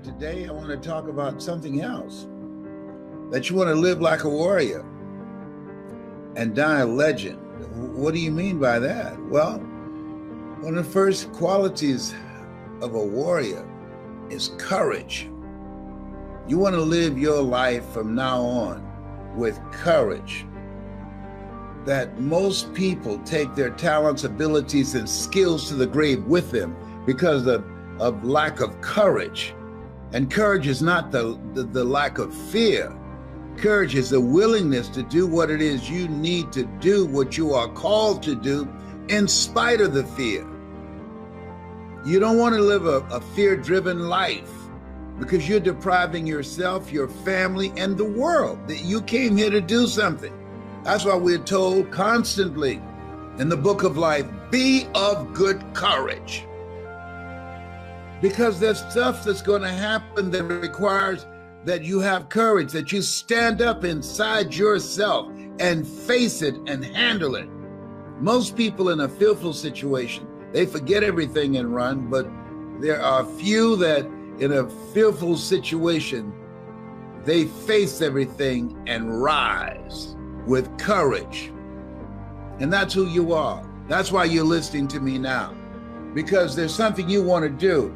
Today, I want to talk about something else. That you want to live like a warrior and die a legend. What do you mean by that? Well, one of the first qualities of a warrior is courage. You want to live your life from now on with courage. That most people take their talents, abilities, and skills to the grave with them because of lack of courage. And courage is not the lack of fear. Courage is the willingness to do what it is you need to do, what you are called to do, in spite of the fear. You don't want to live a fear-driven life because you're depriving yourself, your family, and the world that you came here to do something. That's why we're told constantly in the book of life, be of good courage. Because there's stuff that's going to happen that requires that you have courage, that you stand up inside yourself and face it and handle it. Most people in a fearful situation, they forget everything and run, but there are few that in a fearful situation, they face everything and rise with courage. And that's who you are. That's why you're listening to me now, because there's something you want to do.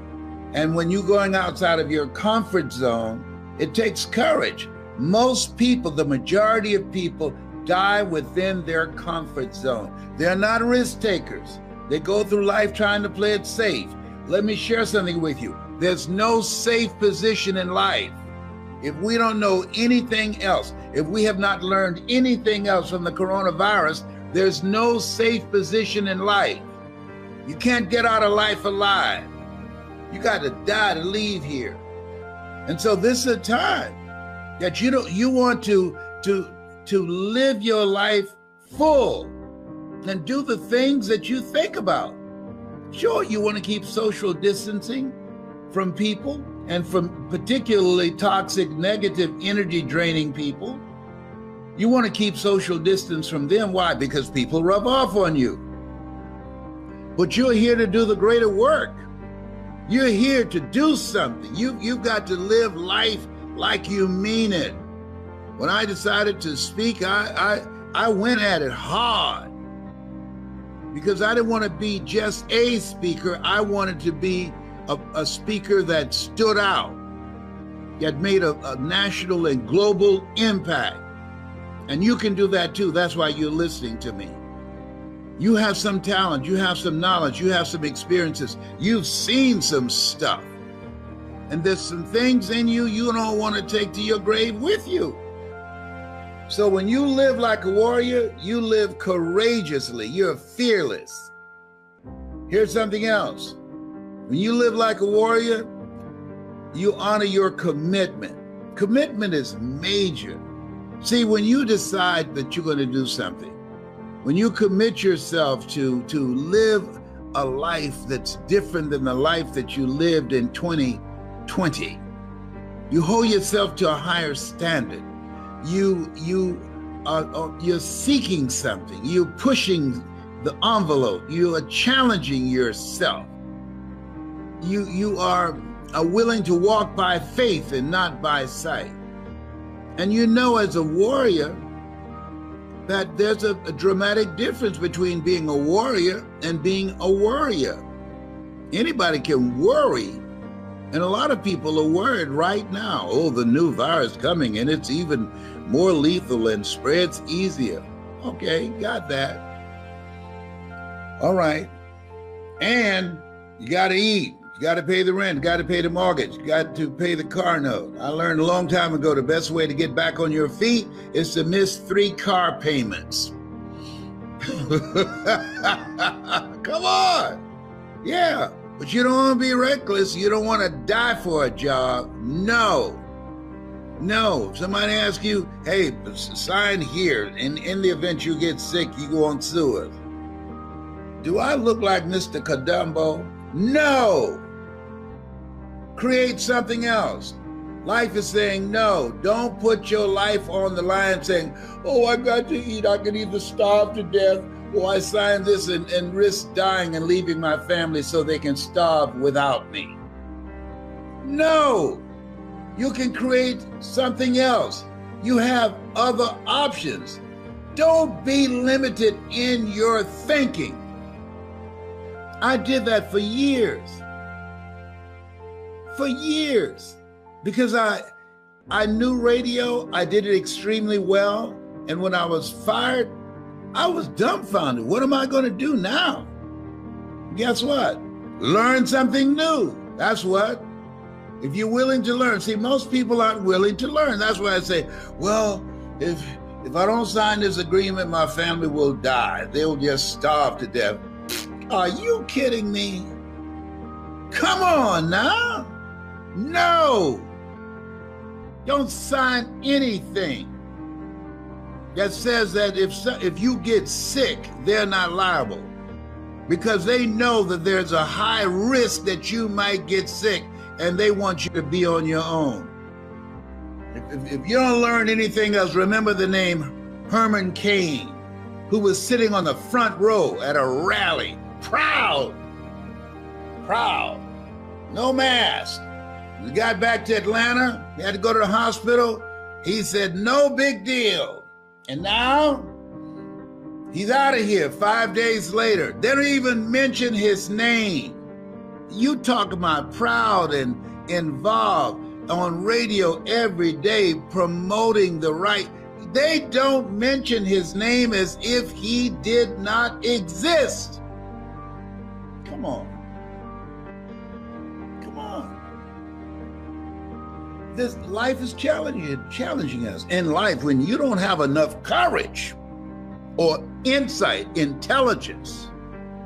And when you're going outside of your comfort zone, it takes courage. Most people, the majority of people, die within their comfort zone. They're not risk takers. They go through life trying to play it safe. Let me share something with you. There's no safe position in life. If we don't know anything else, if we have not learned anything else from the coronavirus, there's no safe position in life. You can't get out of life alive. You got to die to leave here. And so this is a time that you want to live your life full and do the things that you think about. Sure, you want to keep social distancing from people and from particularly toxic, negative, energy draining people. You want to keep social distance from them. Why? Because people rub off on you. But you're here to do the greater work. You're here to do something. You've got to live life like you mean it. When I decided to speak, I went at it hard because I didn't want to be just a speaker. I wanted to be a speaker that stood out, that made a national and global impact. And you can do that too. That's why you're listening to me. You have some talent, you have some knowledge, you have some experiences, you've seen some stuff. And there's some things in you don't want to take to your grave with you. So when you live like a warrior, you live courageously, you're fearless. Here's something else. When you live like a warrior, you honor your commitment. Commitment is major. See, when you decide that you're going to do something, when you commit yourself to live a life that's different than the life that you lived in 2020, you hold yourself to a higher standard. You're seeking something. You're pushing the envelope. You are challenging yourself. You are willing to walk by faith and not by sight. And you know, as a warrior, that there's a dramatic difference between being a warrior and being a worrier. Anybody can worry, and a lot of people are worried right now. Oh, the new virus coming, and it's even more lethal and spreads easier. Okay, got that. All right. And you got to eat. You got to pay the rent, you got to pay the mortgage, you got to pay the car note. I learned a long time ago the best way to get back on your feet is to miss 3 car payments. Come on. Yeah, but you don't want to be reckless. You don't want to die for a job. No. If somebody asks you, hey, sign here, and in the event you get sick, you go on sewers. Do I look like Mr. Kadumbo? No. Create something else. Life is saying no. Don't put your life on the line saying, oh, I got to eat. I can either starve to death or I sign this and risk dying and leaving my family so they can starve without me. No, you can create something else. You have other options. Don't be limited in your thinking. I did that for years. For years. Because I knew radio, I did it extremely well. And when I was fired, I was dumbfounded. What am I going to do now? Guess what? Learn something new. That's what. If you're willing to learn. See, most people aren't willing to learn. That's why I say, well, if I don't sign this agreement, my family will die. They'll just starve to death. Are you kidding me? Come on now. No. Don't sign anything that says that if you get sick, they're not liable, because they know that there's a high risk that you might get sick, and they want you to be on your own. If you don't learn anything else, remember the name Herman Cain, who was sitting on the front row at a rally, proud, no mask. We got back to Atlanta, he had to go to the hospital. He said, no big deal. And now he's out of here 5 days later. They don't even mention his name. You talk about proud and involved on radio every day promoting the right. They don't mention his name as if he did not exist. Come on. Come on. This life is challenging us. In life, when you don't have enough courage or insight, intelligence,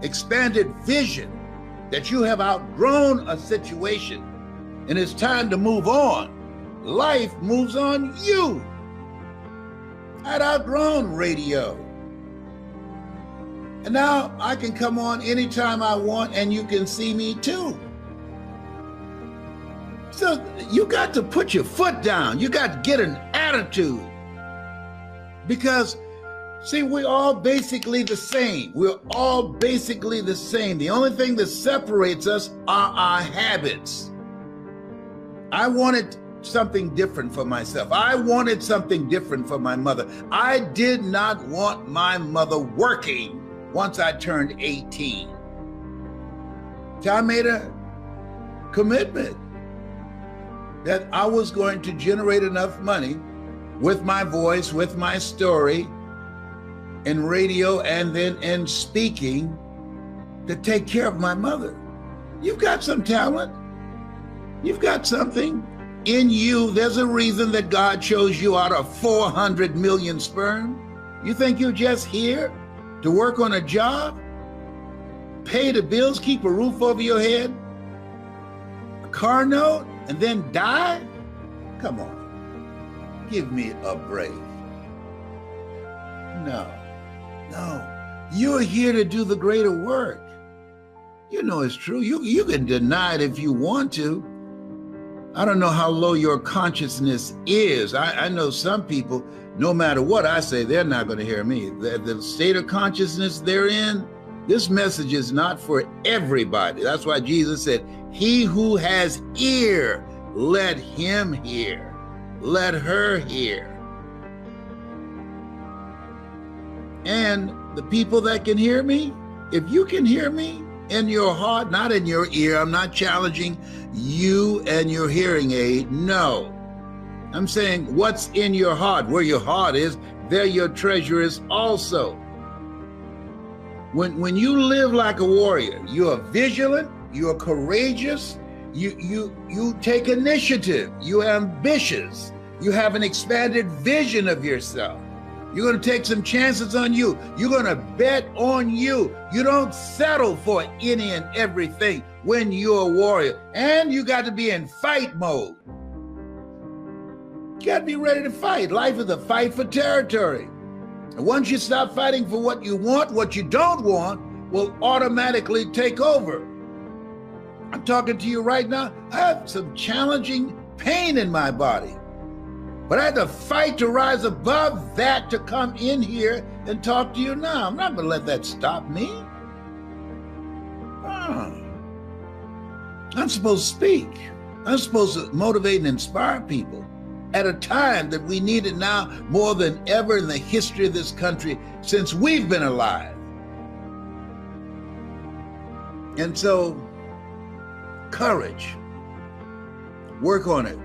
expanded vision, that you have outgrown a situation and it's time to move on, life moves on you. I'd outgrown radio. And now I can come on anytime I want and you can see me too. So you got to put your foot down. You got to get an attitude. Because, see, we're all basically the same. We're all basically the same. The only thing that separates us are our habits. I wanted something different for myself. I wanted something different for my mother. I did not want my mother working once I turned 18. So I made a commitment that I was going to generate enough money with my voice, with my story, in radio and then in speaking, to take care of my mother. You've got some talent. You've got something in you. There's a reason that God chose you out of 400 million sperm. You think you're just here to work on a job, pay the bills, keep a roof over your head, a car note, and then die? Come on, give me a break. No, you're here to do the greater work. You know it's true. You can deny it if you want to. I don't know how low your consciousness is. I know some people, no matter what I say, they're not going to hear me. The state of consciousness they're in, this message is not for everybody. That's why Jesus said, he who has ear, let him hear. Let her hear. And the people that can hear me, if you can hear me in your heart, not in your ear, I'm not challenging you and your hearing aid. No, I'm saying what's in your heart. Where your heart is, there your treasure is also. When you live like a warrior, you are vigilant, you are courageous, you take initiative, you're ambitious, you have an expanded vision of yourself. You're going to take some chances on you. You're going to bet on you. You don't settle for any and everything when you're a warrior. And you got to be in fight mode. You got to be ready to fight. Life is a fight for territory. And once you stop fighting for what you want, what you don't want will automatically take over. I'm talking to you right now. I have some challenging pain in my body. But I had to fight to rise above that to come in here and talk to you now. I'm not going to let that stop me. I'm supposed to speak. I'm supposed to motivate and inspire people at a time that we need it now more than ever in the history of this country since we've been alive. And so, courage. Work on it.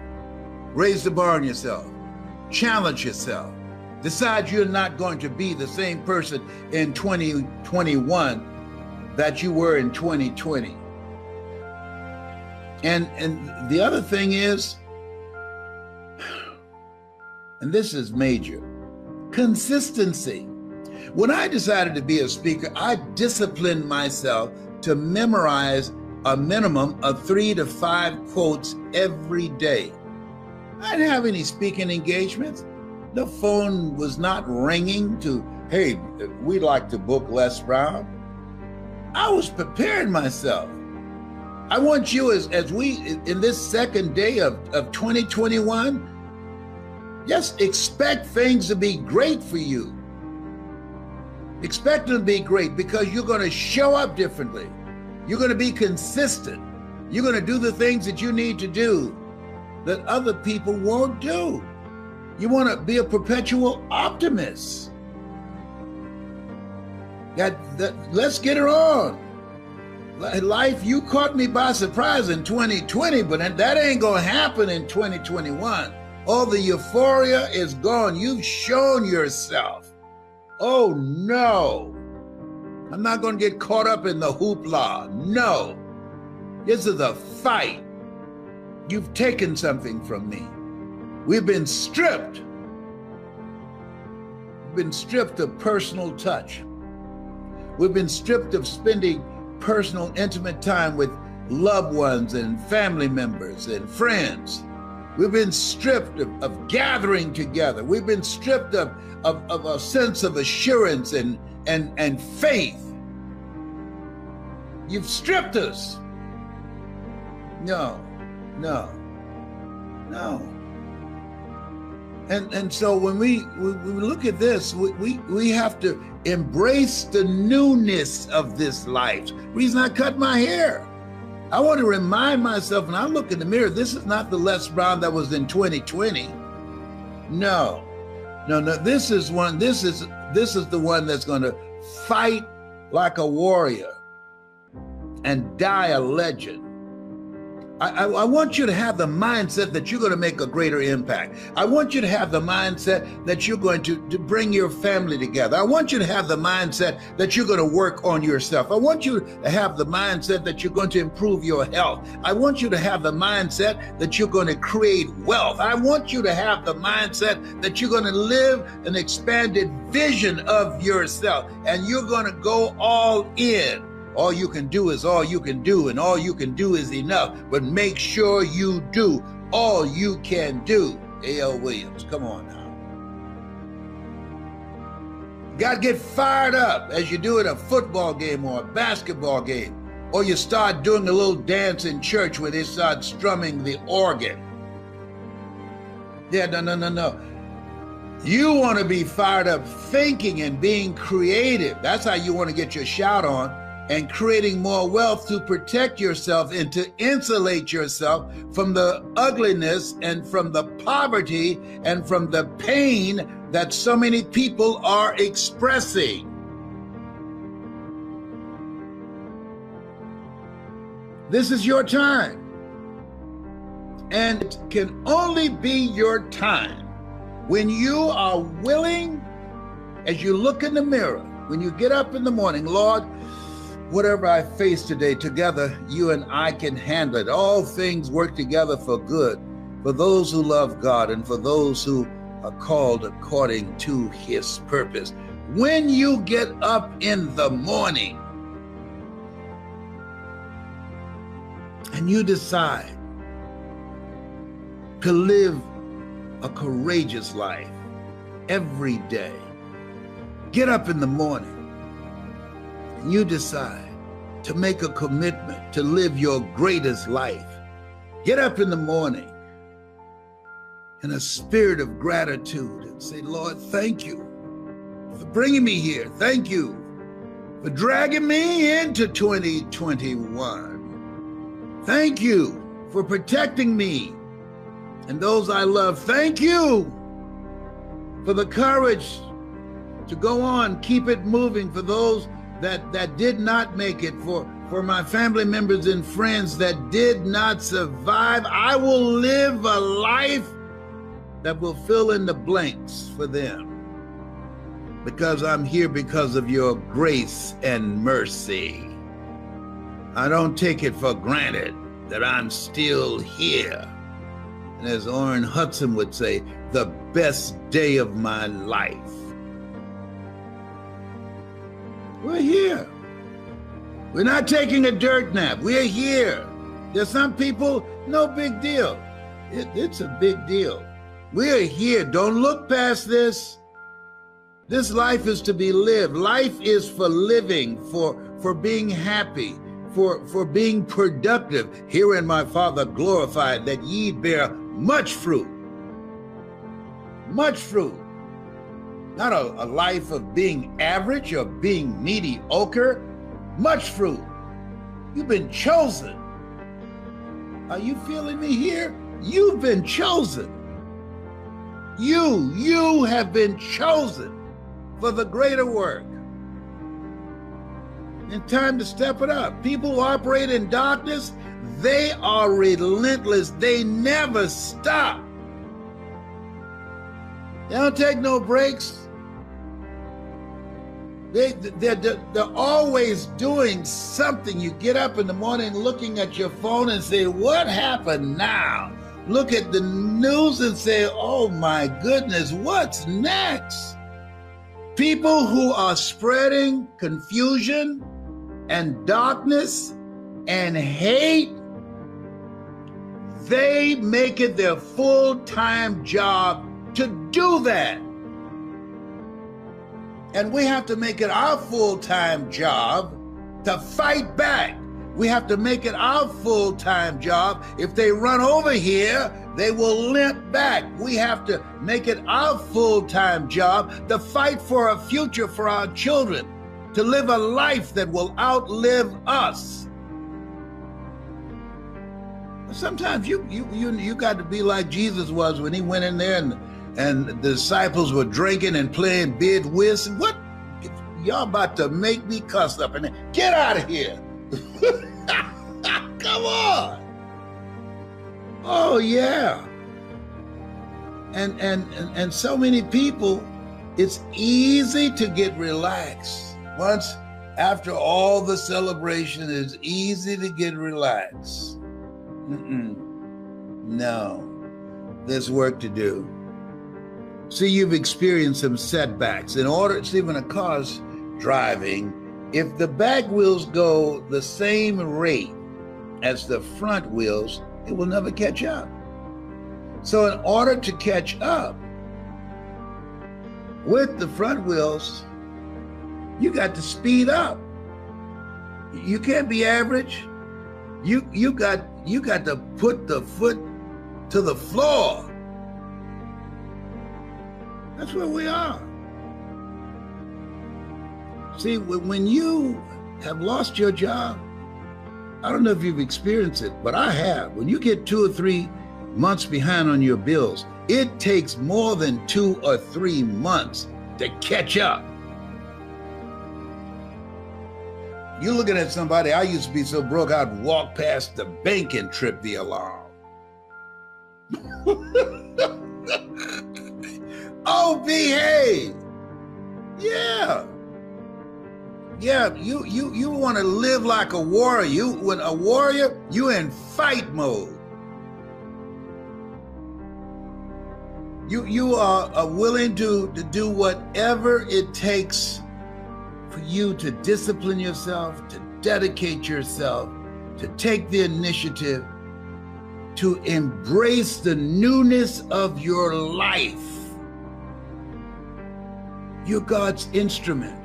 Raise the bar on yourself. Challenge yourself. Decide you're not going to be the same person in 2021 that you were in 2020. And the other thing is, and this is major, consistency. When I decided to be a speaker, I disciplined myself to memorize a minimum of 3 to 5 quotes every day. I didn't have any speaking engagements. The phone was not ringing to, hey, we'd like to book LesBrown. I was preparing myself. I want you, as we, in this second day of 2021, just expect things to be great for you. Expect them to be great because you're going to show up differently. You're going to be consistent. You're going to do the things that you need to do that other people won't do. You want to be a perpetual optimist. Let's get it on. Life, you caught me by surprise in 2020, but that ain't going to happen in 2021. All the euphoria is gone. You've shown yourself. Oh, no. I'm not going to get caught up in the hoopla. No. This is a fight. You've taken something from me. We've been stripped. We've been stripped of personal touch. We've been stripped of spending personal, intimate time with loved ones and family members and friends. We've been stripped of gathering together. We've been stripped of a sense of assurance and faith. You've stripped us. No. And so when we look at this, we have to embrace the newness of this life. The reason I cut my hair, I want to remind myself when I look in the mirror, this is not the LesBrown that was in 2020. No. This is the one that's going to fight like a warrior and die a legend. I want you to have the mindset that you're going to make a greater impact. I want you to have the mindset that you're going to bring your family together. I want you to have the mindset that you're going to work on yourself. I want you to have the mindset that you're going to improve your health. I want you to have the mindset that you're going to create wealth. I want you to have the mindset that you're going to live an expanded vision of yourself, and you're going to go all in. All you can do is all you can do, and all you can do is enough. But make sure you do all you can do. A.L. Williams, come on now. You got to get fired up as you do at a football game or a basketball game, or you start doing a little dance in church where they start strumming the organ. Yeah, no. You want to be fired up thinking and being creative. That's how you want to get your shout on. And creating more wealth to protect yourself and to insulate yourself from the ugliness and from the poverty and from the pain that so many people are expressing. This is your time. And it can only be your time when you are willing, as you look in the mirror, when you get up in the morning, Lord, whatever I face today, together, you and I can handle it. All things work together for good, for those who love God and for those who are called according to his purpose. When you get up in the morning and you decide to live a courageous life every day, get up in the morning, you decide to make a commitment to live your greatest life. Get up in the morning in a spirit of gratitude and say, Lord, thank you for bringing me here. Thank you for dragging me into 2021. Thank you for protecting me and those I love. Thank you for the courage to go on, keep it moving. For those that did not make it, for my family members and friends that did not survive, I will live a life that will fill in the blanks for them, because I'm here because of your grace and mercy. I don't take it for granted that I'm still here. And as Orrin Hudson would say, the best day of my life. We're here. We're not taking a dirt nap. We're here. There's some people, no big deal. It's a big deal. We're here. Don't look past this. This life is to be lived. Life is for living, for being happy, for being productive. Herein my Father glorified, that ye bear much fruit. Much fruit. Not a life of being average or being mediocre. Much fruit. You've been chosen. Are you feeling me here? You've been chosen. You have been chosen for the greater work. And time to step it up. People who operate in darkness, they are relentless. They never stop. They don't take no breaks. They're always doing something. You get up in the morning looking at your phone and say, what happened now? Look at the news and say, oh my goodness, what's next? People who are spreading confusion and darkness and hate, they make it their full-time job to do that. And we have to make it our full-time job to fight back. We have to make it our full-time job. If they run over here, they will limp back. We have to make it our full-time job to fight for a future for our children, to live a life that will outlive us. Sometimes you got to be like Jesus was when he went in there and the disciples were drinking and playing bid whist. What? Y'all about to make me cuss up in there. Get out of here. Come on. Oh, yeah. And so many people, it's easy to get relaxed. Once after all the celebration, it's easy to get relaxed. No, there's work to do. See, you've experienced some setbacks. In order, see, when a car's driving, if the back wheels go the same rate as the front wheels, it will never catch up. So in order to catch up with the front wheels, you got to speed up. You can't be average. You got to put the foot to the floor. That's where we are. See, when you have lost your job, I don't know if you've experienced it, but I have. When you get 2 or 3 months behind on your bills, it takes more than 2 or 3 months to catch up. You're looking at somebody, I used to be so broke, I'd walk past the bank and trip the alarm. Oh, behave. Yeah. Yeah, you want to live like a warrior. When a warrior, you in fight mode. You are willing to do whatever it takes for you to discipline yourself, to dedicate yourself, to take the initiative, to embrace the newness of your life. You're God's instrument.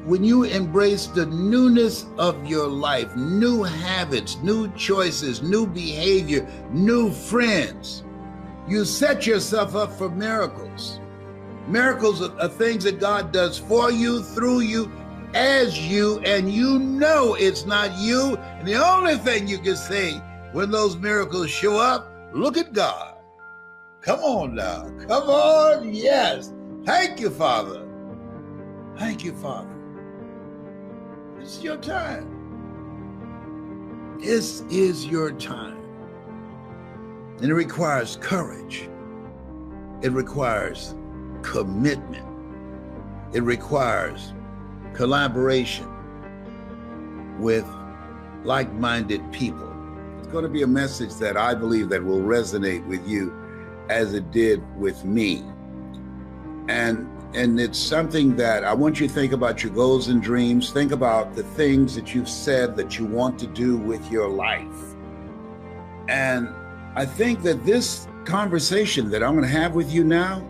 When you embrace the newness of your life, new habits, new choices, new behavior, new friends, you set yourself up for miracles. Miracles are things that God does for you, through you, as you, and you know it's not you. And the only thing you can say when those miracles show up, look at God. Come on now. Come on. Yes. Thank you, Father. Thank you, Father. It's your time. This is your time. And it requires courage. It requires commitment. It requires collaboration with like-minded people. It's going to be a message that I believe that will resonate with you as it did with me. And it's something that I want you to think about your goals and dreams. Think about the things that you've said that you want to do with your life. And I think that this conversation that I'm going to have with you now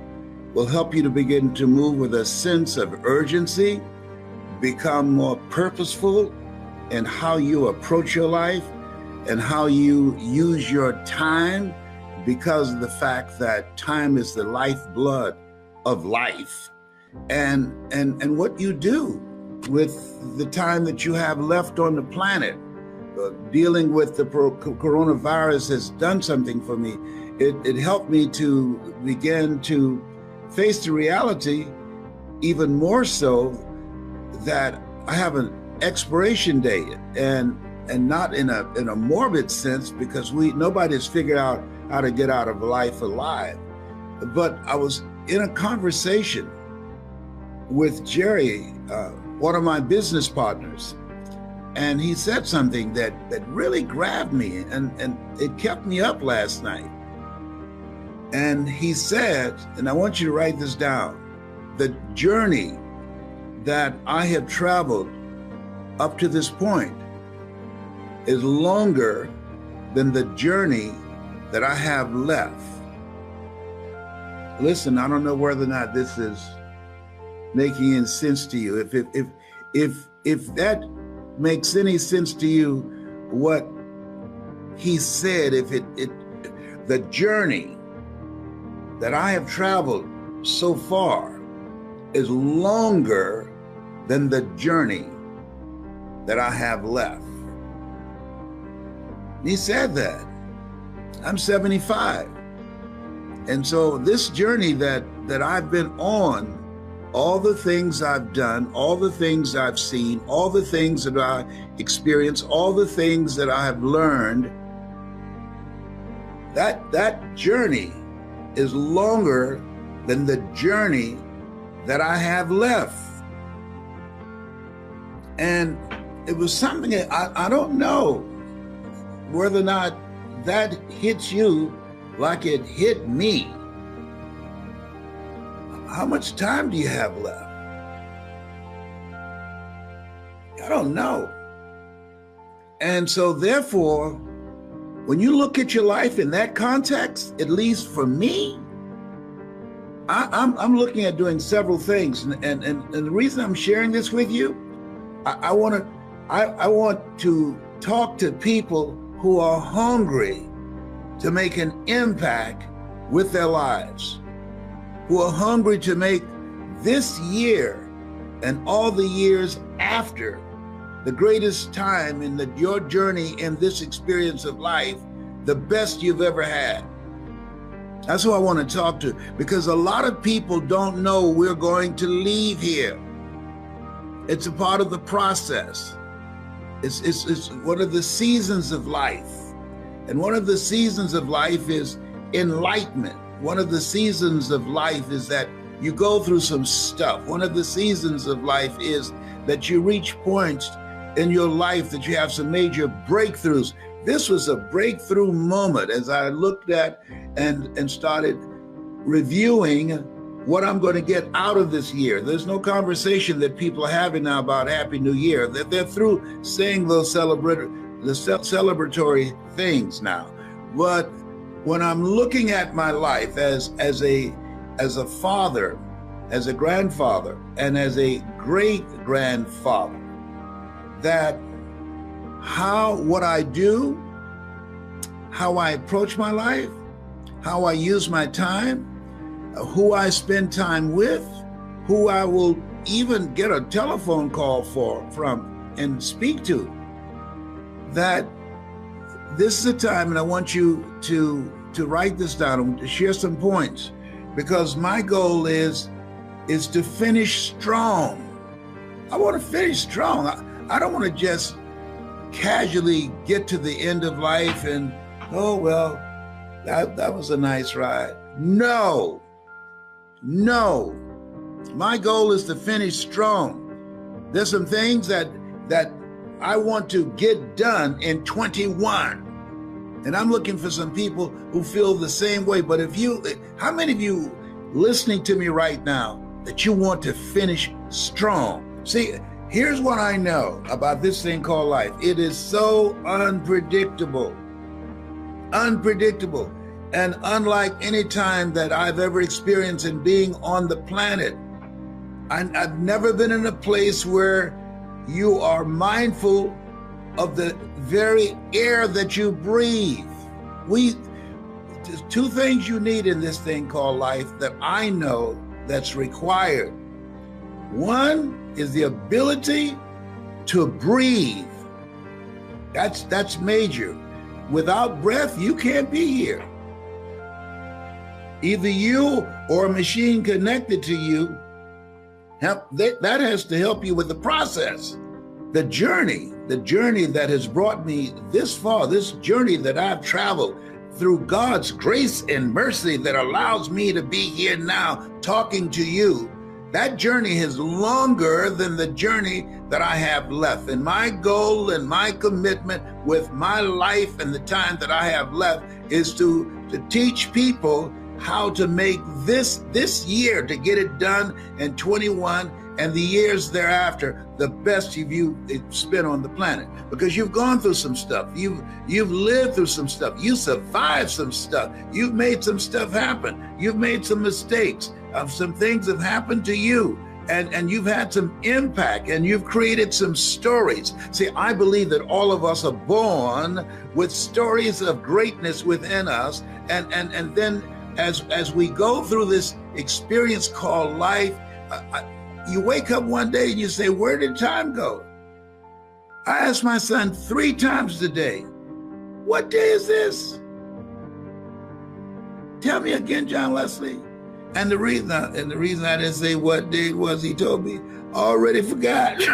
will help you to begin to move with a sense of urgency, become more purposeful in how you approach your life and how you use your time, because of the fact that time is the lifeblood of life. And what you do with the time that you have left on the planet. Dealing with the coronavirus has done something for me. It helped me to begin to face the reality even more so that I have an expiration date, and not in a morbid sense, because nobody's figured out how to get out of life alive. But I was in a conversation with Jerry, one of my business partners, and he said something that really grabbed me, and it kept me up last night. And he said, and I want you to write this down, the journey that I have traveled up to this point is longer than the journey that I have left. Listen, I don't know whether or not this is making any sense to you. If that makes any sense to you, what he said, the journey that I have traveled so far is longer than the journey that I have left. He said that. I'm 75. And so this journey that I've been on, all the things I've done, all the things I've seen, all the things that I experienced, all the things that I have learned, that journey is longer than the journey that I have left. And it was something that I don't know whether or not that hits you like it hit me. How much time do you have left? I don't know. And so therefore, when you look at your life in that context, at least for me, I'm looking at doing several things. And the reason I'm sharing this with you, I want to talk to people who are hungry to make an impact with their lives, who are hungry to make this year and all the years after the greatest time in your journey in this experience of life, the best you've ever had. That's who I want to talk to, because a lot of people don't know we're going to leave here. It's a part of the process. It's one of the seasons of life. And one of the seasons of life is enlightenment. One of the seasons of life is that you go through some stuff. One of the seasons of life is that you reach points in your life that you have some major breakthroughs. This was a breakthrough moment as I looked at and started reviewing what I'm going to get out of this year. There's no conversation that people are having now about Happy New Year. They're through saying those celebratory things now. But when I'm looking at my life as a father, as a grandfather, and as a great-grandfather, that what I do, how I approach my life, how I use my time, who I spend time with, who I will even get a telephone call from and speak to, that this is a time, and I want you to write this down, to share some points, because my goal is to finish strong. I want to finish strong. I don't want to just casually get to the end of life and, oh, well, that was a nice ride. No. My goal is to finish strong. There's some things that I want to get done in 21. And I'm looking for some people who feel the same way. But how many of you listening to me right now that you want to finish strong? See, here's what I know about this thing called life. It is so unpredictable. Unpredictable. And unlike any time that I've ever experienced in being on the planet, I've never been in a place where you are mindful of the very air that you breathe. There's two things you need in this thing called life that I know that's required. One is the ability to breathe. That's major. Without breath, you can't be here. Either you or a machine connected to you, that has to help you with the process. The journey that has brought me this far, this journey that I've traveled through God's grace and mercy that allows me to be here now talking to you, that journey is longer than the journey that I have left. And my goal and my commitment with my life and the time that I have left is to teach people how to make this year, to get it done in 21 and the years thereafter, the best you've spent on the planet. Because you've gone through some stuff. You've lived through some stuff. You survived some stuff. You've made some stuff happen. You've made some mistakes. Some things have happened to you. And you've had some impact, and you've created some stories. See, I believe that all of us are born with stories of greatness within us. And then as we go through this experience called life, you wake up one day and you say, where did time go? I asked my son 3 times today, what day is this? Tell me again, John Leslie. And the reason I didn't say what day it was, he told me, already forgot. This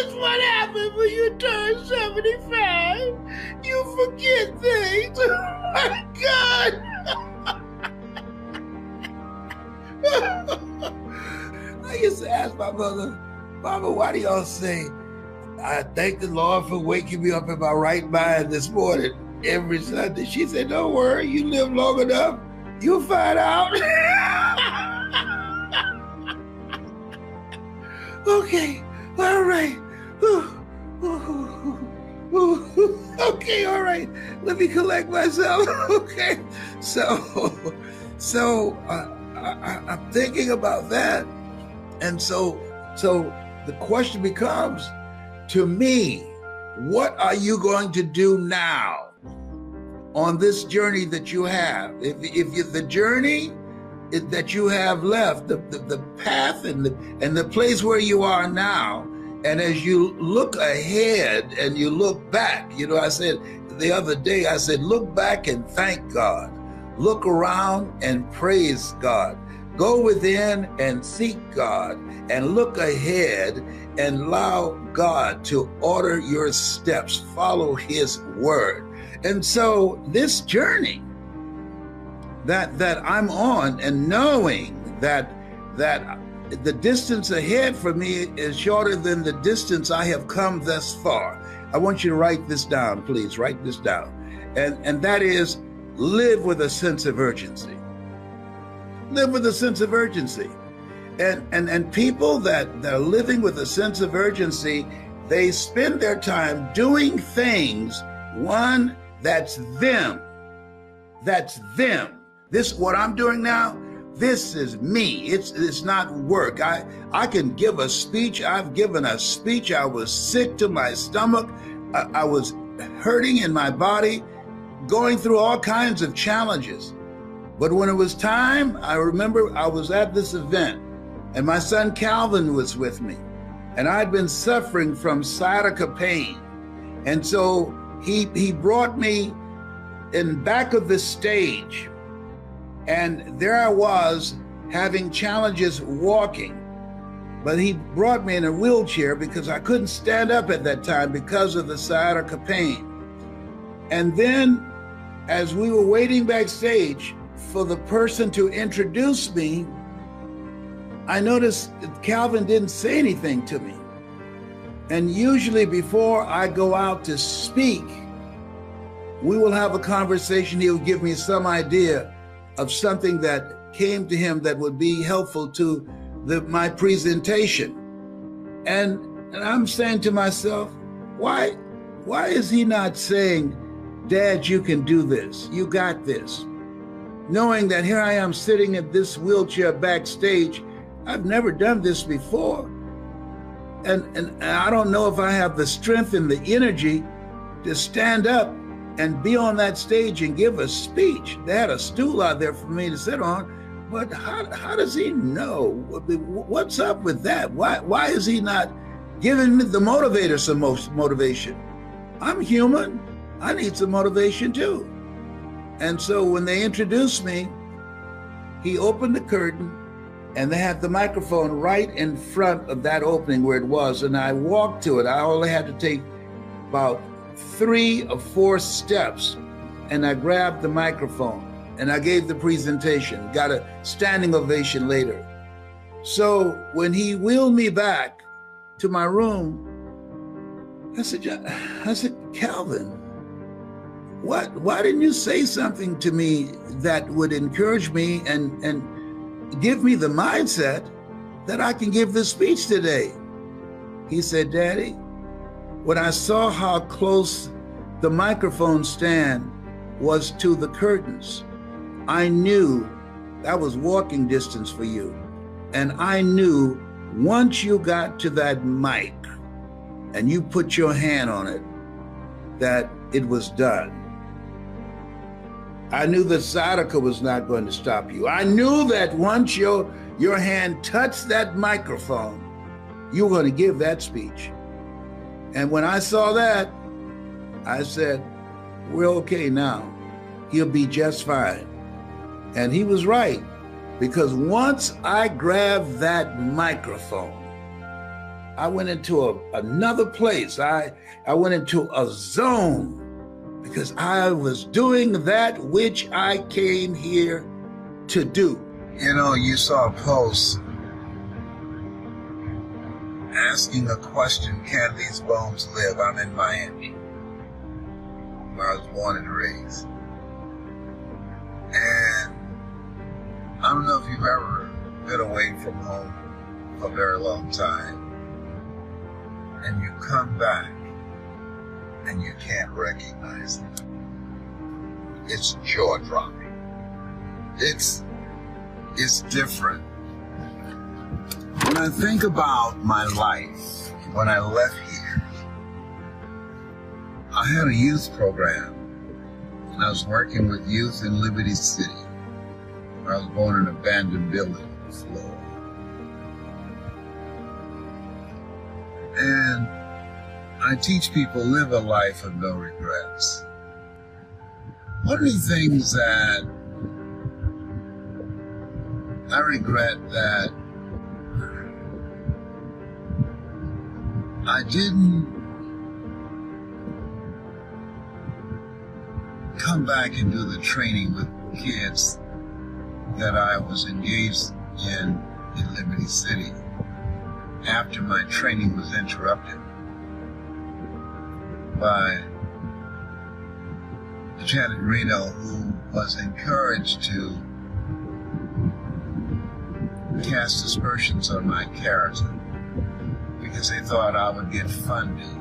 is what happened when you turn 75. You forget things. Oh my God. I used to ask my mother, Mama, why do y'all say, I thank the Lord for waking me up in my right mind this morning every Sunday? She said, don't worry, you live long enough, you'll find out. Okay, all right. Okay, all right. Let me collect myself. Okay. So I'm thinking about that. And so the question becomes, to me, what are you going to do now on this journey that you have? If the journey that you have left, the path and the place where you are now, and as you look ahead and you look back, I said the other day, I said, look back and thank God. Look around and praise God. Go within and seek God, and look ahead and allow God to order your steps. Follow His word. And so this journey that I'm on, and knowing that the distance ahead for me is shorter than the distance I have come thus far. I want you to write this down, please. Write this down. And that is, live with a sense of urgency. Live with a sense of urgency. And people that are living with a sense of urgency, they spend their time doing things, one, that's them. That's them. This, what I'm doing now, this is me. It's not work. I can give a speech. I've given a speech. I was sick to my stomach. I was hurting in my body, going through all kinds of challenges. But when it was time, I remember I was at this event, And my son Calvin was with me. And I'd been suffering from sciatica pain. And so he brought me in back of the stage. And there I was having challenges walking. But he brought me in a wheelchair because I couldn't stand up at that time because of the sciatica pain. And then as we were waiting backstage for the person to introduce me, I noticed that Calvin didn't say anything to me. And usually before I go out to speak, we will have a conversation. He'll give me some idea of something that came to him that would be helpful to my presentation. And I'm saying to myself, why is he not saying, Dad, you can do this, you got this? Knowing that here I am sitting in this wheelchair backstage, I've never done this before. And I don't know if I have the strength and the energy to stand up and be on that stage and give a speech. They had a stool out there for me to sit on, but how does he know? What's up with that? Why is he not giving the motivator some motivation? I'm human. I need some motivation too. And so when they introduced me, he opened the curtain and they had the microphone right in front of that opening where it was. And I walked to it. I only had to take about 3 or 4 steps, and I grabbed the microphone and I gave the presentation, got a standing ovation later. So when he wheeled me back to my room, I said, Calvin, why didn't you say something to me that would encourage me and give me the mindset that I can give this speech today? He said, Daddy, when I saw how close the microphone stand was to the curtains, I knew that was walking distance for you. And I knew once you got to that mic and you put your hand on it, that it was done. I knew the sciatica was not going to stop you. I knew that once your hand touched that microphone, you were going to give that speech. And when I saw that, I said, we're okay now. He'll be just fine. And he was right, because once I grabbed that microphone, I went into another place. I went into a zone, because I was doing that which I came here to do. You know, you saw a post asking a question, can these bones live? I'm in Miami, where I was born and raised. And I don't know if you've ever been away from home for a very long time, and you come back and you can't recognize it. It's jaw-dropping. It's different. When I think about my life, when I left here, I had a youth program, and I was working with youth in Liberty City. I was born in an abandoned building on the floor. And I teach people live a life of no regrets. One of the things that I regret that I didn't come back and do the training with kids that I was engaged in Liberty City after my training was interrupted by Janet Reno, who was encouraged to cast aspersions on my character because they thought I would get funding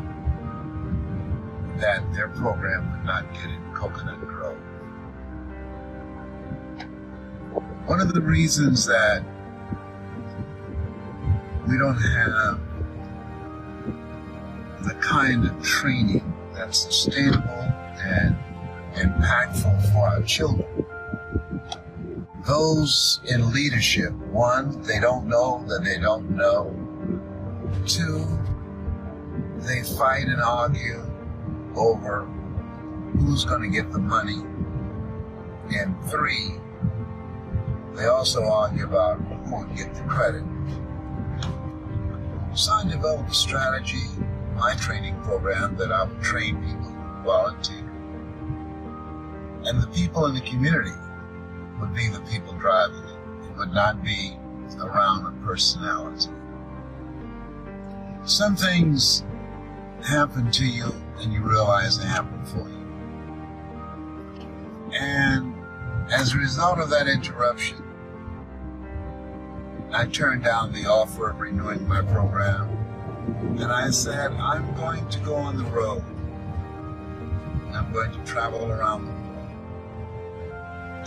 that their program would not get in Coconut Grove. One of the reasons that we don't have the kind of training that's sustainable and impactful for our children Those in leadership, one, they don't know that they don't know. Two, they fight and argue over who's going to get the money. And three, they also argue about who will get the credit. So I developed a strategy, my training program, that I would train people who volunteer. And the people in the community would be the people driving it. It would not be around a personality. Some things happen to you and you realize they happen for you. And as a result of that interruption, I turned down the offer of renewing my program. And I said, I'm going to go on the road. I'm going to travel around the world.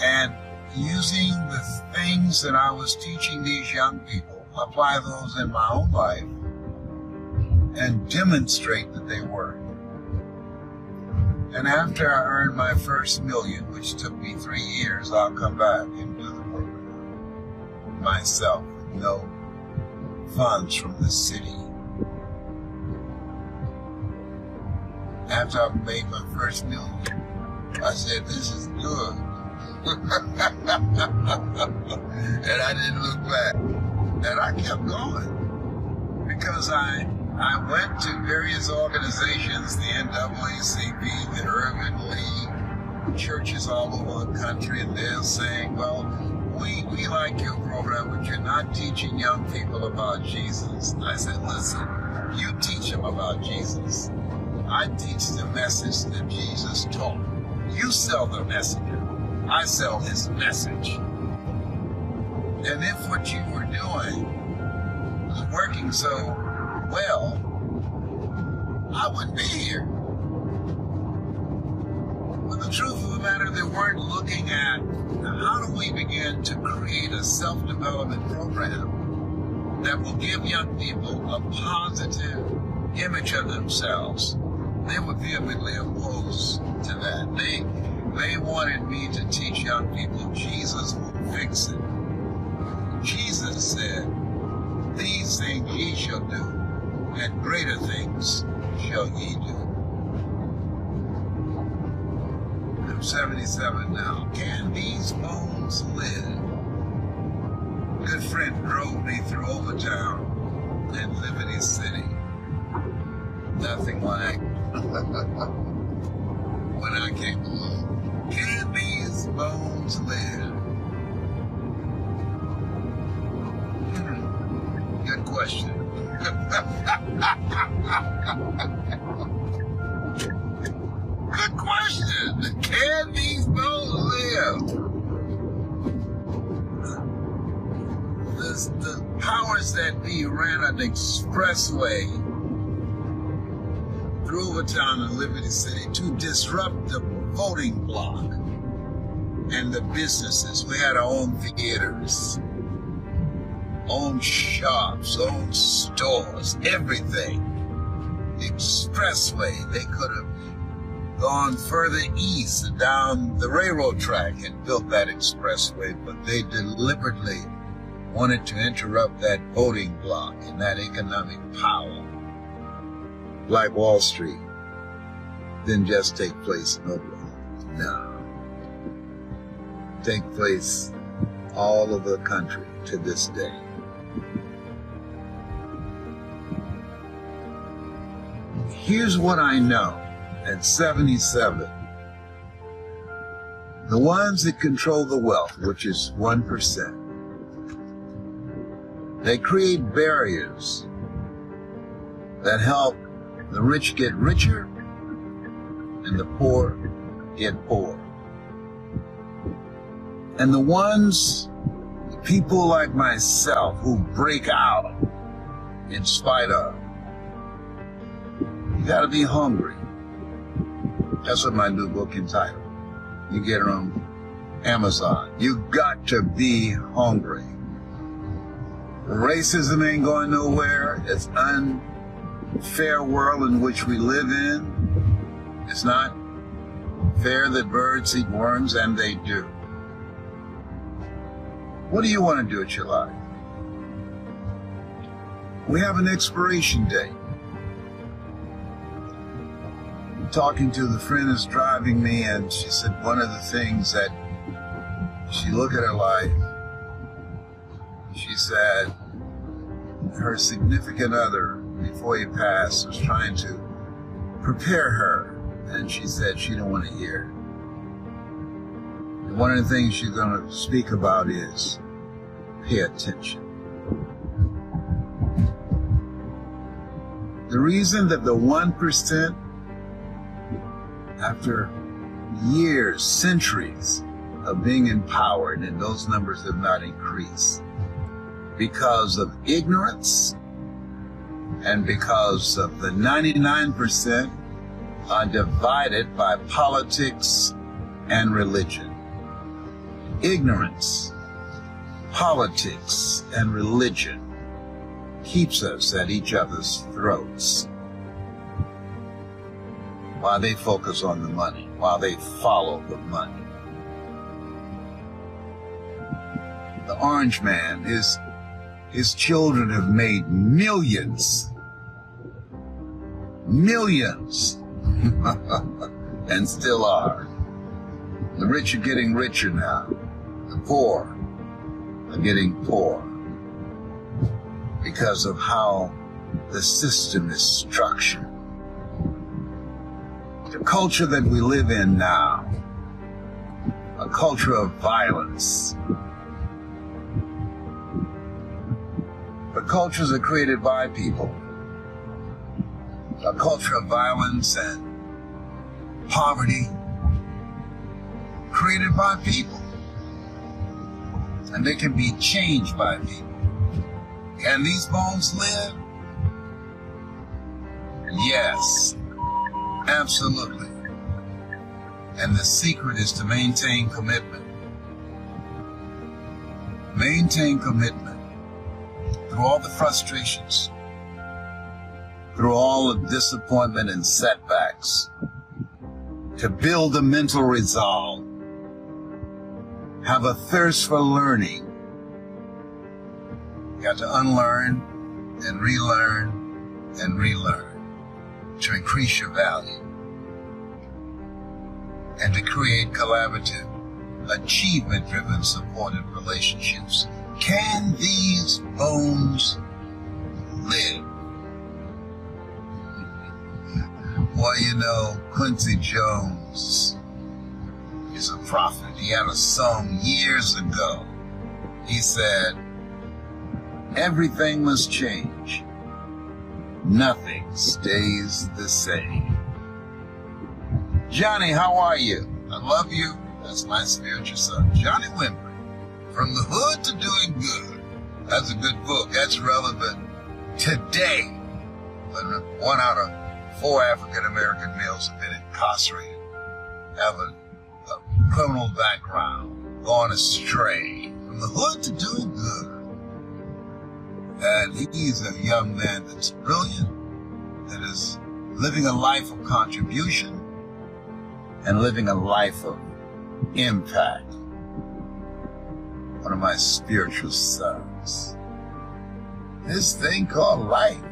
And using the things that I was teaching these young people, apply those in my own life and demonstrate that they work. And after I earned my first million, which took me 3 years, I'll come back and do the program myself with no funds from the city. After I made my first million, I said, this is good. And I didn't look back. And I kept going because I went to various organizations, the NAACP, the Urban League, churches all over the country, and they're saying, well, we like your program, but you're not teaching young people about Jesus. And I said, listen, you teach them about Jesus. I teach the message that Jesus taught. You sell the messenger. I sell his message. And if what you were doing was working so well, I wouldn't be here. But the truth of the matter, they weren't looking at how do we begin to create a self-development program that will give young people a positive image of themselves. They were vehemently opposed to that. They wanted me to teach young people Jesus will fix it. Jesus said, these things ye shall do, and greater things shall ye do. I'm 77 now. Can these bones live? A good friend drove me through Overtown and Liberty City. Nothing like when I came along. Can these bones live? Good question. Good question. Can these bones live? The powers that be ran an expressway through Overtown and Liberty City to disrupt the voting block and the businesses. We had our own theaters, own shops, own stores, everything. Expressway. They could have gone further east down the railroad track and built that expressway, but they deliberately wanted to interrupt that voting block and that economic power. Like Wall Street didn't just take place in Oklahoma. No. Take place all over the country to this day. Here's what I know at 77. The ones that control the wealth, which is 1%, they create barriers that help the rich get richer and the poor get poorer. And the ones, the people like myself who break out in spite of, you gotta be hungry. That's what my new book entitled. You get it on Amazon. You got to be hungry. Racism ain't going nowhere. It's unfair world in which we live in. It's not fair that birds eat worms, and they do. What do you want to do with your life? We have an expiration date. I'm talking to the friend who's driving me, and she said one of the things that she looked at her life, she said her significant other, before he passed, was trying to prepare her, and she said she didn't want to hear it. And one of the things she's going to speak about is pay attention. The reason that the 1%, after years, centuries of being empowered, and those numbers have not increased, because of ignorance and because of the 99% are divided by politics and religion. Ignorance, politics, and religion keeps us at each other's throats while they focus on the money, while they follow the money. The orange man, his children have made millions, and still are. The rich are getting richer now. The poor are getting poor because of how the system is structured. The culture that we live in now, a culture of violence. But cultures are created by people. A culture of violence and poverty created by people. And they can be changed by people. Can these bones live? Yes, absolutely. And the secret is to maintain commitment. Maintain commitment through all the frustrations, through all the disappointment and setbacks, to build a mental resolve, have a thirst for learning. You got to unlearn and relearn to increase your value and to create collaborative, achievement-driven, supported relationships. Can these bones live? Well, you know, Quincy Jones is a prophet. He had a song years ago. He said, everything must change. Nothing stays the same. Johnny, how are you? I love you. That's my spiritual son, Johnny Wimber. From the Hood to Doing Good. That's a good book. That's relevant today. When 1 out of 4 African-American males have been incarcerated, have a criminal background, gone astray. From the hood to doing good. And he's a young man that's brilliant, that is living a life of contribution and living a life of impact. One of my spiritual sons. This thing called life.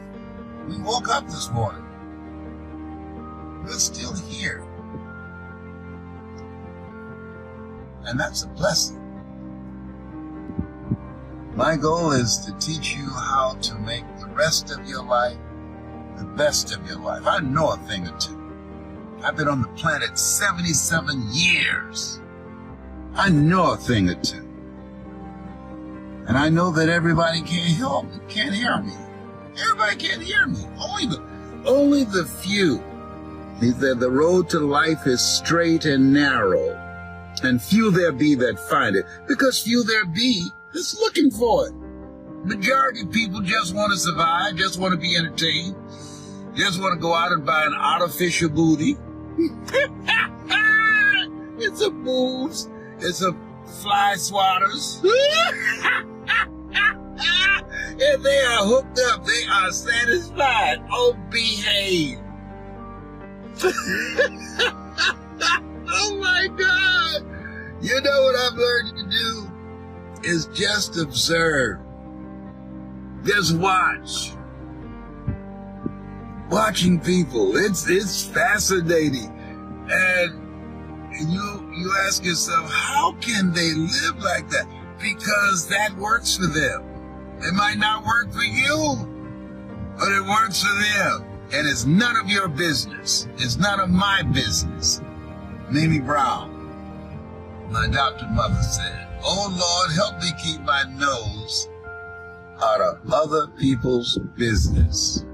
We woke up this morning. We're still here. And that's a blessing. My goal is to teach you how to make the rest of your life the best of your life. I know a thing or two. I've been on the planet 77 years. I know a thing or two. And I know that everybody can't hear me. Everybody can't hear me. Only the few. He said the road to life is straight and narrow, and few there be that find it, because few there be that's looking for it. Majority of people just want to survive, just want to be entertained, just want to go out and buy an artificial booty. It's a boobs, it's a fly swatters. And they are hooked up, they are satisfied. Oh, behave. Oh my God. You know what I've learned to do? is just observe. Just watch. Watching people, it's fascinating. And you ask yourself, how can they live like that? Because that works for them. It might not work for you, but it works for them. And it's none of your business. It's none of my business. Mamie Brown, my adopted mother, said, "Oh Lord, help me keep my nose out of other people's business."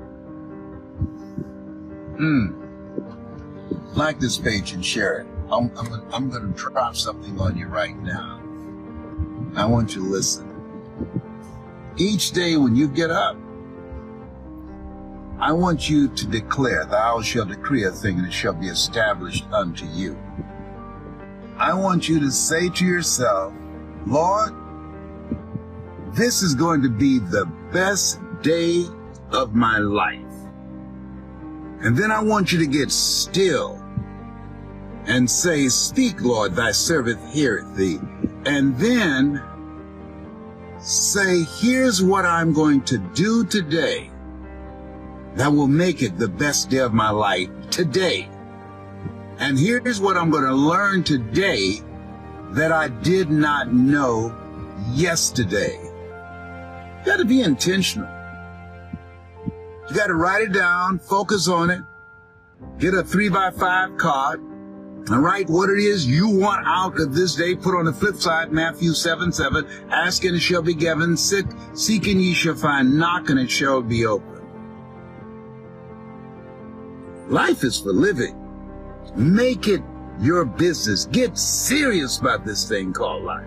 Like this page and share it. I'm going to drop something on you right now. I want you to listen. Each day when you get up, I want you to declare, "Thou shalt decree a thing, and it shall be established unto you." I want you to say to yourself, "Lord, this is going to be the best day of my life." And then I want you to get still and say, "Speak, Lord, thy servant heareth thee." And then say, "Here's what I'm going to do today that will make it the best day of my life today. And here's what I'm going to learn today that I did not know yesterday." You got to be intentional. You got to write it down, focus on it, get a 3x5 card, and write what it is you want out of this day. Put on the flip side, Matthew 7:7, "Ask and it shall be given, seek and ye shall find, knock and it shall be open." Life is for living. Make it your business. Get serious about this thing called life.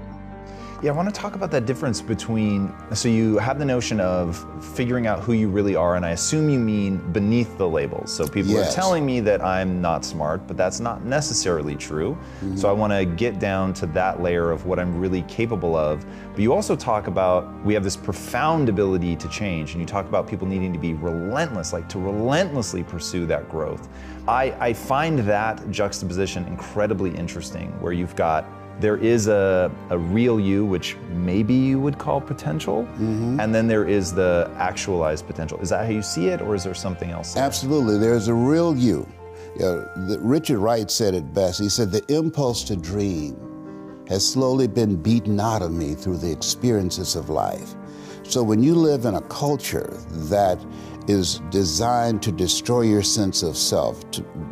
Yeah, I want to talk about that difference between, so you have the notion of figuring out who you really are, and I assume you mean beneath the labels. So people are telling me that I'm not smart, but that's not necessarily true. So I want to get down to that layer of what I'm really capable of. But you also talk about, we have this profound ability to change, and you talk about people needing to be relentless, like to relentlessly pursue that growth. I find that juxtaposition incredibly interesting, where you've got, there is a real you, which maybe you would call potential, and then there is the actualized potential. Is that how you see it, or is there something else there? Absolutely, there's a real you. Richard Wright said it best. He said, "The impulse to dream has slowly been beaten out of me through the experiences of life." So when you live in a culture that is designed to destroy your sense of self,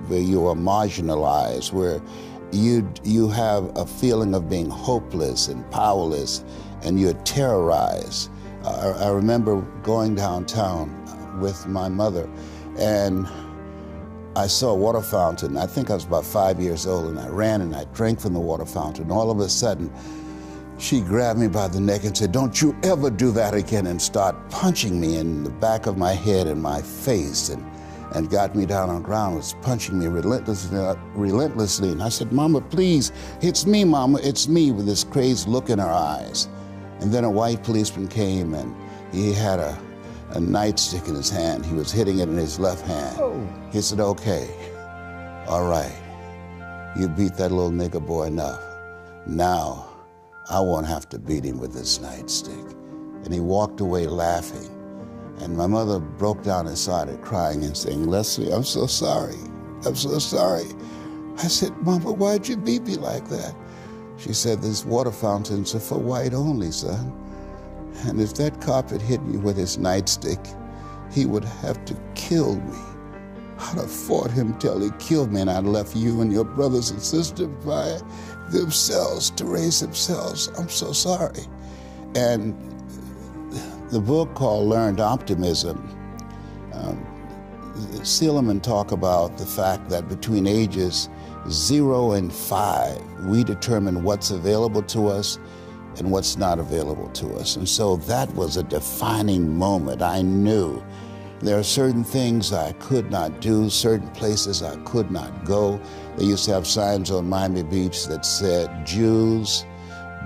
where you are marginalized, where you have a feeling of being hopeless and powerless, and you're terrorized. I remember going downtown with my mother, and I saw a water fountain. I think I was about 5 years old, and I ran and I drank from the water fountain. All of a sudden, she grabbed me by the neck and said, "Don't you ever do that again," and start punching me in the back of my head and my face, and got me down on the ground, was punching me relentlessly. And I said, "Mama, please, it's me, Mama, it's me," with this crazed look in her eyes. And then a white policeman came, and he had a nightstick in his hand. He was hitting it in his left hand. He said, "Okay, all right, you beat that little nigger boy enough. Now, I won't have to beat him with this nightstick." And he walked away laughing. And my mother broke down and started crying and saying, "Leslie, I'm so sorry. I'm so sorry." I said, "Mama, why'd you beat me like that?" She said, "These water fountains are for white only, son. And if that cop had hit me with his nightstick, he would have to kill me. I'd have fought him till he killed me, and I'd left you and your brothers and sisters by themselves to raise themselves. I'm so sorry." And the book called Learned Optimism, Seligman talk about the fact that between ages 0 and 5, we determine what's available to us and what's not available to us. And so that was a defining moment. I knew there are certain things I could not do, certain places I could not go. They used to have signs on Miami Beach that said, "Jews,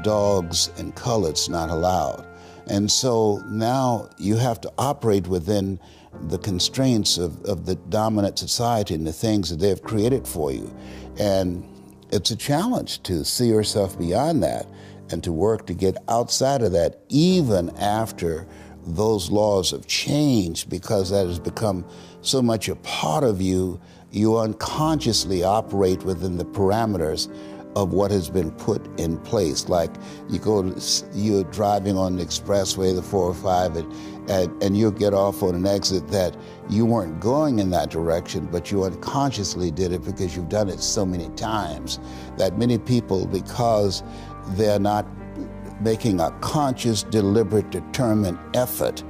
dogs, and coloreds not allowed." And so now you have to operate within the constraints of the dominant society and the things that they've created for you. And it's a challenge to see yourself beyond that. and to work to get outside of that, even after those laws have changed, because that has become so much a part of you, you unconsciously operate within the parameters of what has been put in place. Like you're driving on the expressway, the 405, and you'll get off on an exit that you weren't going in that direction, but you unconsciously did it because you've done it so many times that many people, because they're not making a conscious, deliberate, determined effort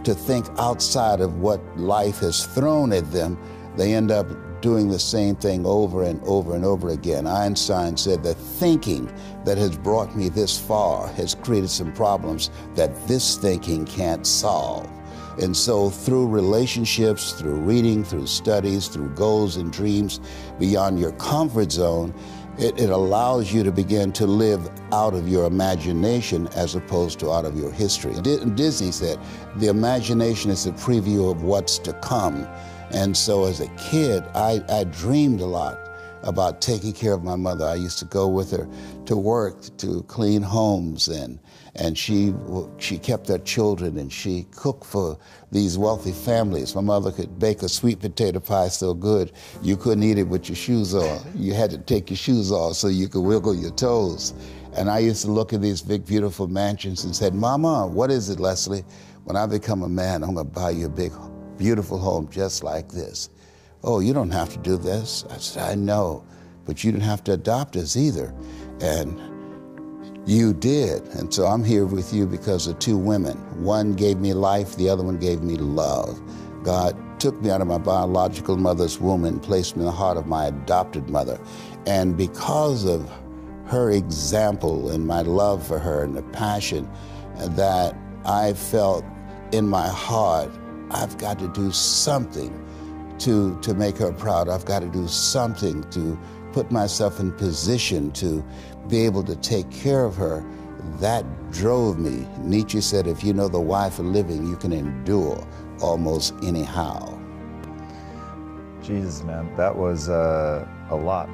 to think outside of what life has thrown at them, they end up doing the same thing over and over and over again. Einstein said that thinking that has brought me this far has created some problems that this thinking can't solve. And so through relationships, through reading, through studies, through goals and dreams beyond your comfort zone, it allows you to begin to live out of your imagination as opposed to out of your history. Disney said, the imagination is a preview of what's to come. And so as a kid, I dreamed a lot about taking care of my mother. I used to go with her to work to clean homes, and she kept their children, and she cooked for these wealthy families. My mother could bake a sweet potato pie so good you couldn't eat it with your shoes on. You had to take your shoes off so you could wiggle your toes. And I used to look at these big, beautiful mansions and said, Mama, what is it, Leslie? When I become a man, I'm gonna buy you a big, beautiful home just like this. Oh, you don't have to do this. I said, I know, but you didn't have to adopt us either. And you did. And so I'm here with you because of two women. One gave me life, the other one gave me love. God took me out of my biological mother's womb and placed me in the heart of my adopted mother. And because of her example and my love for her and the passion that I felt in my heart, I've got to do something to make her proud. I've got to do something to put myself in position to be able to take care of her. That drove me. Nietzsche said, if you know the why for living, you can endure almost anyhow. Jesus, man, that was a lot.